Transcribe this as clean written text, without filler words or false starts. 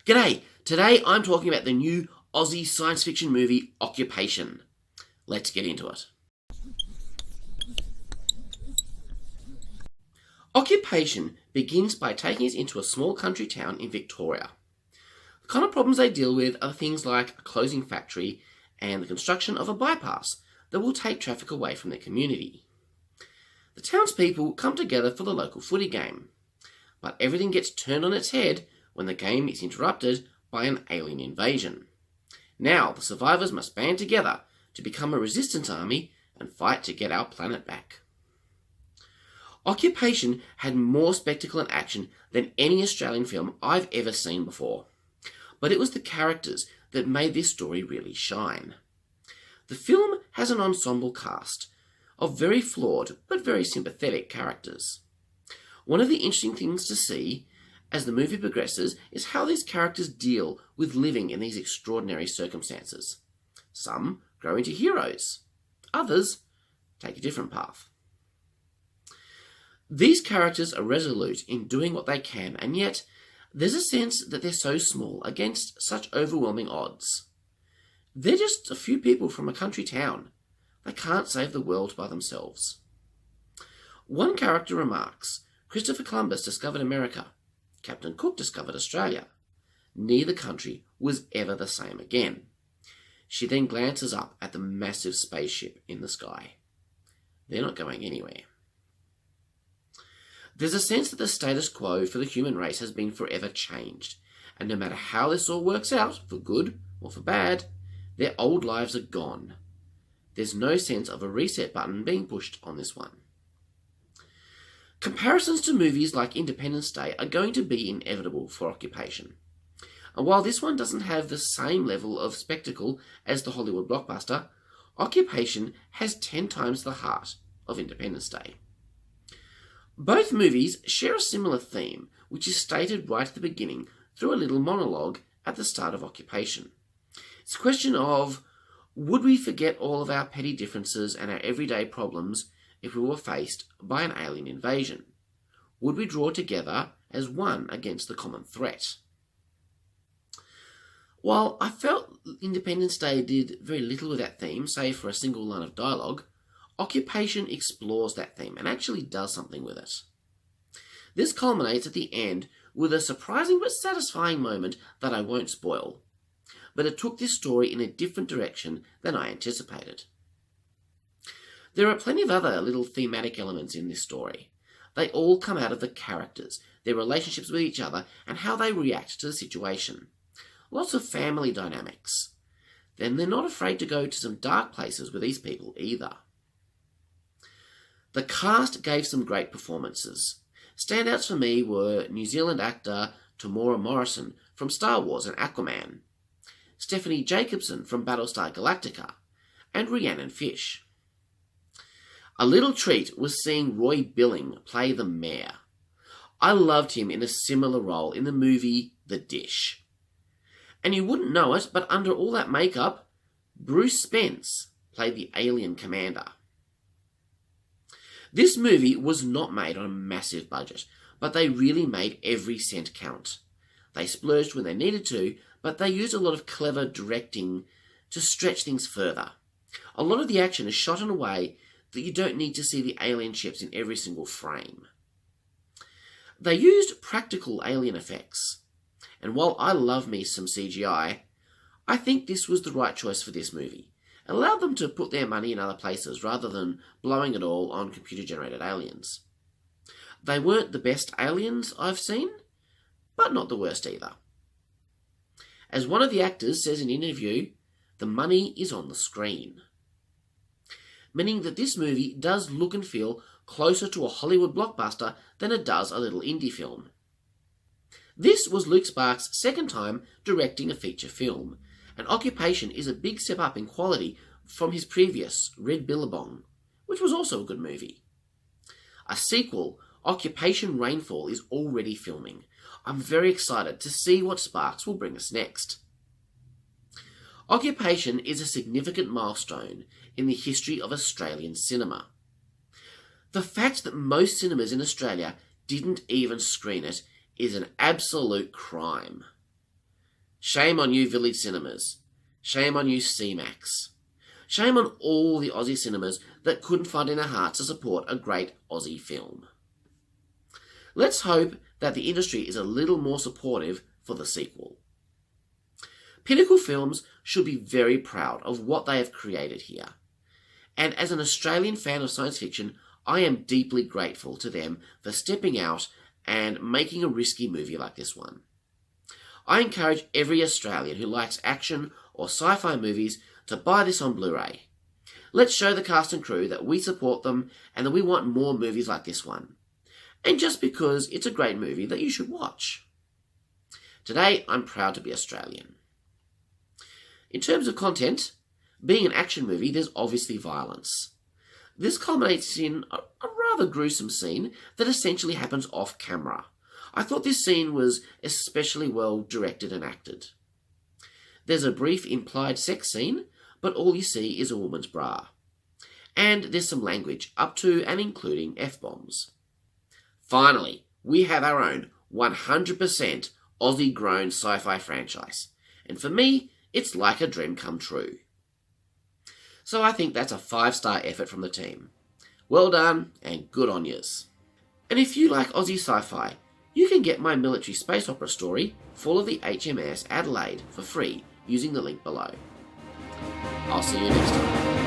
G'day! Today I'm talking about the new Aussie science fiction movie Occupation. Let's get into it. Occupation begins by taking us into a small country town in Victoria. The kind of problems they deal with are things like a closing factory and the construction of a bypass that will take traffic away from their community. The townspeople come together for the local footy game, but everything gets turned on its head when the game is interrupted by an alien invasion. Now the survivors must band together to become a resistance army and fight to get our planet back. Occupation had more spectacle and action than any Australian film I've ever seen before, but it was the characters that made this story really shine. The film has an ensemble cast of very flawed but very sympathetic characters. One of the interesting things to see as the movie progresses is how these characters deal with living in these extraordinary circumstances. Some grow into heroes, others take a different path. These characters are resolute in doing what they can, and yet there's a sense that they're so small against such overwhelming odds. They're just a few people from a country town. They can't save the world by themselves. One character remarks, Christopher Columbus discovered America. Captain Cook discovered Australia. Neither country was ever the same again. She then glances up at the massive spaceship in the sky. They're not going anywhere. There's a sense that the status quo for the human race has been forever changed, and no matter how this all works out, for good or for bad, their old lives are gone. There's no sense of a reset button being pushed on this one. Comparisons to movies like Independence Day are going to be inevitable for Occupation. And while this one doesn't have the same level of spectacle as the Hollywood blockbuster, Occupation has 10 times the heart of Independence Day. Both movies share a similar theme, which is stated right at the beginning through a little monologue at the start of Occupation. It's a question of, would we forget all of our petty differences and our everyday problems if we were faced by an alien invasion? Would we draw together as one against the common threat? While I felt Independence Day did very little with that theme, save for a single line of dialogue, Occupation explores that theme and actually does something with it. This culminates at the end with a surprising but satisfying moment that I won't spoil, but it took this story in a different direction than I anticipated. There are plenty of other little thematic elements in this story. They all come out of the characters, their relationships with each other, and how they react to the situation. Lots of family dynamics. Then they're not afraid to go to some dark places with these people either. The cast gave some great performances. Standouts for me were New Zealand actor Temuera Morrison from Star Wars and Aquaman, Stephany Jacobson from Battlestar Galactica, and Rhiannon. A little treat was seeing Roy Billing play the mayor. I loved him in a similar role in the movie The Dish. And you wouldn't know it, but under all that makeup, Bruce Spence played the alien commander. This movie was not made on a massive budget, but they really made every cent count. They splurged when they needed to, but they used a lot of clever directing to stretch things further. A lot of the action is shot in a way that you don't need to see the alien ships in every single frame. They used practical alien effects, and while I love me some CGI, I think this was the right choice for this movie. It allowed them to put their money in other places rather than blowing it all on computer-generated aliens. They weren't the best aliens I've seen, but not the worst either. As one of the actors says in an interview, the money is on the screen. Meaning that this movie does look and feel closer to a Hollywood blockbuster than it does a little indie film. This was Luke Sparke's second time directing a feature film, and Occupation is a big step up in quality from his previous Red Billabong, which was also a good movie. A sequel, Occupation Rainfall, is already filming. I'm very excited to see what Sparks will bring us next. Occupation is a significant milestone in the history of Australian cinema. The fact that most cinemas in Australia didn't even screen it is an absolute crime. Shame on you, Village Cinemas. Shame on you, C-Max. Shame on all the Aussie cinemas that couldn't find in their hearts to support a great Aussie film. Let's hope that the industry is a little more supportive for the sequel. Pinnacle Films should be very proud of what they have created here. And as an Australian fan of science fiction, I am deeply grateful to them for stepping out and making a risky movie like this one. I encourage every Australian who likes action or sci-fi movies to buy this on Blu-ray. Let's show the cast and crew that we support them and that we want more movies like this one. And just because it's a great movie that you should watch. Today, I'm proud to be Australian. In terms of content, being an action movie, there's obviously violence. This culminates in a rather gruesome scene that essentially happens off camera. I thought this scene was especially well directed and acted. There's a brief implied sex scene, but all you see is a woman's bra. And there's some language, up to and including F-bombs. Finally, we have our own 100% Aussie-grown sci-fi franchise. And for me, it's like a dream come true. So I think that's a 5-star effort from the team. Well done, and good on yous. And if you like Aussie sci-fi, you can get my military space opera story, Fall of the HMS Adelaide, for free using the link below. I'll see you next time.